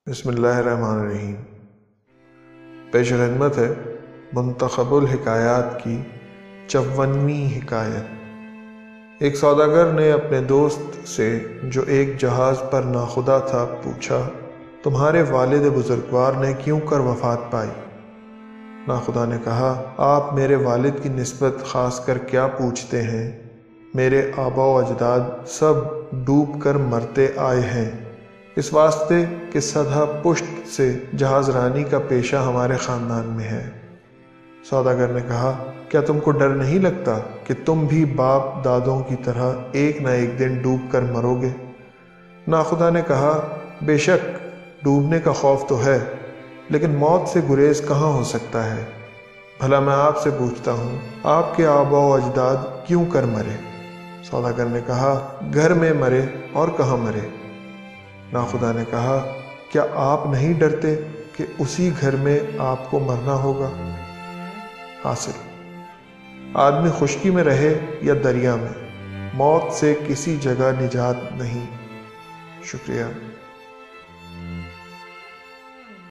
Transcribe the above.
بسم اللہ الرحمن الرحیم۔ پیش خدمت ہے منتخب الحکایات کی 54ویں حکایت۔ ایک سوداگر نے اپنے دوست سے جو ایک جہاز پر ناخدا تھا پوچھا، تمہارے والد بزرگوار نے کیوں کر وفات پائی؟ ناخدا نے کہا، آپ میرے والد کی نسبت خاص کر کیا پوچھتے ہیں؟ میرے آبا و اجداد سب ڈوب کر مرتے آئے ہیں، اس واسطے کہ سدھا پشت سے جہاز رانی کا پیشہ ہمارے خاندان میں ہے۔ سوداگر نے کہا، کیا تم کو ڈر نہیں لگتا کہ تم بھی باپ دادوں کی طرح ایک نہ ایک دن ڈوب کر مرو گے؟ ناخدا نے کہا، بے شک ڈوبنے کا خوف تو ہے، لیکن موت سے گریز کہاں ہو سکتا ہے؟ بھلا میں آپ سے پوچھتا ہوں، آپ کے آبا و اجداد کیوں کر مرے؟ سوداگر نے کہا، گھر میں مرے اور کہاں مرے؟ ناخدا نے کہا، کیا آپ نہیں ڈرتے کہ اسی گھر میں آپ کو مرنا ہوگا؟ حاصل، آدمی خشکی میں رہے یا دریا میں، موت سے کسی جگہ نجات نہیں۔ شکریہ۔